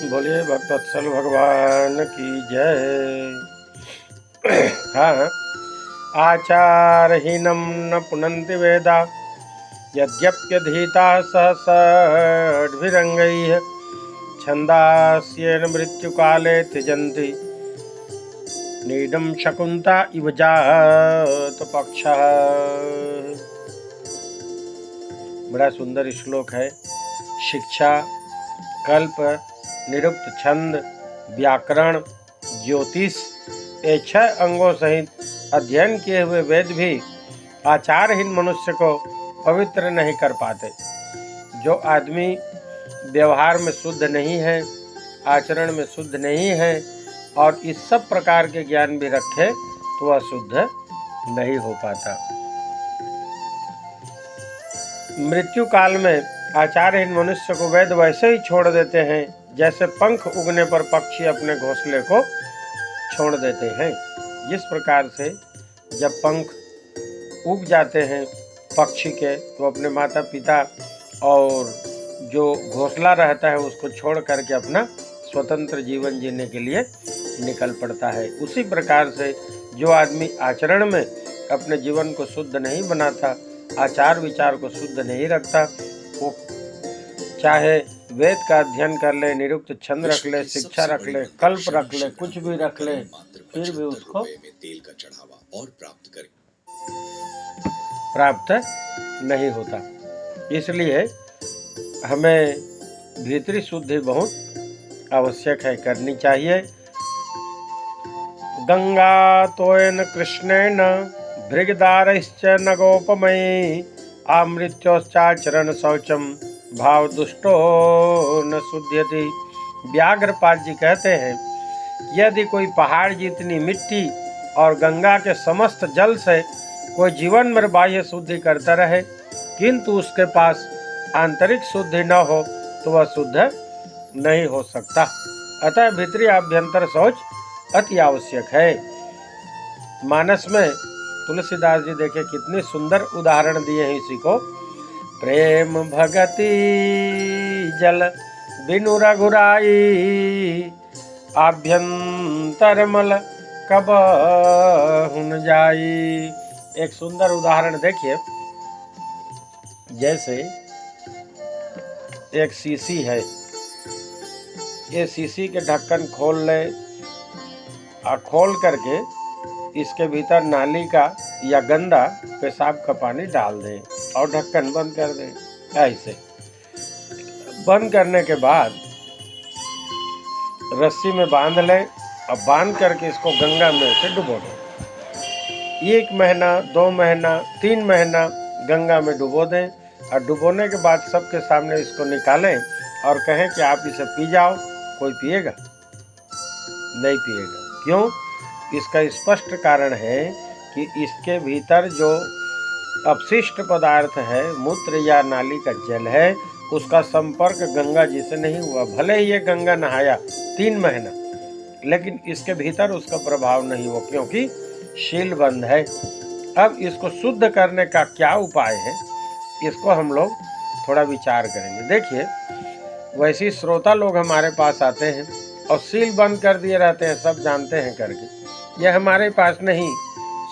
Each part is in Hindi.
बोलिए भक्तवत्सल भगवान की जय। हाँ, आचारहीनम न पुनन्ति वेदा यद्यप्यधीता सहस्रभिरंगैः छन्दास्येन मृत्युकाले त्यजन्ति नीडं शकुन्ता इव जात पक्षः। बड़ा सुंदर श्लोक है। शिक्षा, कल्प, निरुक्त छंद, व्याकरण, ज्योतिष, ये 6 अंगों सहित अध्ययन किए हुए वेद भी आचारहीन मनुष्य को पवित्र नहीं कर पाते। जो आदमी व्यवहार में शुद्ध नहीं है, आचरण में शुद्ध नहीं है और इस सब प्रकार के ज्ञान भी रखे तो वह शुद्ध नहीं हो पाता। मृत्यु काल में आचारहीन मनुष्य को वेद वैसे ही छोड़ देते हैं जैसे पंख उगने पर पक्षी अपने घोंसले को छोड़ देते हैं। जिस प्रकार से जब पंख उग जाते हैं पक्षी के तो अपने माता पिता और जो घोंसला रहता है उसको छोड़ करके अपना स्वतंत्र जीवन जीने के लिए निकल पड़ता है। उसी प्रकार से जो आदमी आचरण में अपने जीवन को शुद्ध नहीं बनाता, आचार विचार को शुद्ध नहीं रखता, वो चाहे वेद का अध्ययन कर ले, निरुक्त छंद रख ले, शिक्षा रख ले, कल्प रख ले, कुछ भी रख ले, फिर भी उसको तेल का चढ़ावा और प्राप्त नहीं होता। इसलिए हमें भीतरी शुद्धि बहुत आवश्यक है, करनी चाहिए। गंगा तोयन कृष्णेन भृगदारश्च नगोपमयी आमृत्योश्चाचरण शौचम भाव दुष्टो न शुद्ध्यति। व्याघ्रपाद जी कहते हैं, यदि कोई पहाड़ जितनी मिट्टी और गंगा के समस्त जल से कोई जीवन में बाह्य शुद्धि करता रहे किंतु उसके पास आंतरिक शुद्धि न हो तो वह शुद्ध नहीं हो सकता। अतः भीतरी आभ्यंतर शौच अति आवश्यक है। मानस में तुलसीदास जी देखे कितने सुंदर उदाहरण दिए हैं इसी को। प्रेम भगति जल बिनु रघुराई आभ्यंतर मल कबहुन जाई। एक सुंदर उदाहरण देखिए, जैसे एक शीशी है, ये शीशी के ढक्कन खोल ले और खोल करके इसके भीतर नाली का या गंदा पेशाब का पानी डाल दें और ढक्कन बंद कर दें। ऐसे बंद करने के बाद रस्सी में बांध लें और बांध करके इसको गंगा में से डुबो दें। 1 महीना, 2 महीना, 3 महीना गंगा में डुबो दें और डुबोने के बाद सबके सामने इसको निकालें और कहें कि आप इसे पी जाओ। कोई पिएगा? नहीं पिएगा। क्यों? इसका स्पष्ट कारण है कि इसके भीतर जो अपशिष्ट पदार्थ है, मूत्र या नाली का जल है, उसका संपर्क गंगा जी से नहीं हुआ। भले ही ये गंगा नहाया 3 महीना, लेकिन इसके भीतर उसका प्रभाव नहीं हुआ क्योंकि शील बंद है। अब इसको शुद्ध करने का क्या उपाय है, इसको हम लोग थोड़ा विचार करेंगे। देखिए, वैसे श्रोता लोग हमारे पास आते हैं और सील बंद कर दिए रहते हैं, सब जानते हैं करके। यह हमारे पास नहीं,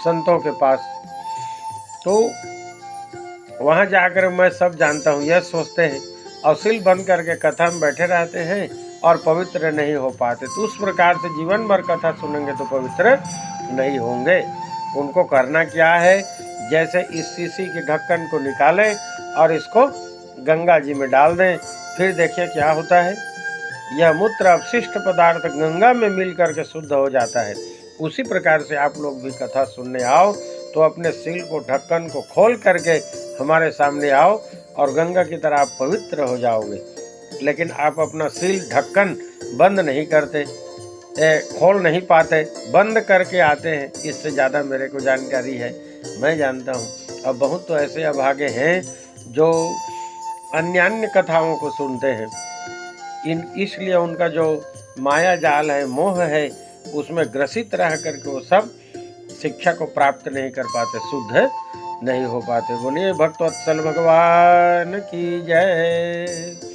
संतों के पास। तो वहाँ जाकर मैं सब जानता हूँ यह सोचते हैं और सील बंद करके कथा में बैठे रहते हैं और पवित्र नहीं हो पाते। तो उस प्रकार से जीवन भर कथा सुनेंगे तो पवित्र नहीं होंगे। उनको करना क्या है, जैसे इस शीशी के ढक्कन को निकालें और इसको गंगा जी में डाल दें। फिर देखिए क्या होता है, यह मूत्र अपशिष्ट पदार्थ गंगा में मिल करके शुद्ध हो जाता है। उसी प्रकार से आप लोग भी कथा सुनने आओ तो अपने सील को, ढक्कन को खोल करके हमारे सामने आओ और गंगा की तरह आप पवित्र हो जाओगे। लेकिन आप अपना सील, ढक्कन बंद नहीं करते, खोल नहीं पाते, बंद करके आते हैं। इससे ज़्यादा मेरे को जानकारी है, मैं जानता हूँ। अब बहुत तो ऐसे अभागे हैं जो अन्य कथाओं को सुनते हैं, इसलिए उनका जो माया जाल है, मोह है, उसमें ग्रसित रह करके वो सब शिक्षा को प्राप्त नहीं कर पाते, शुद्ध नहीं हो पाते। बोलिए भक्तवत्सल भगवान की जय।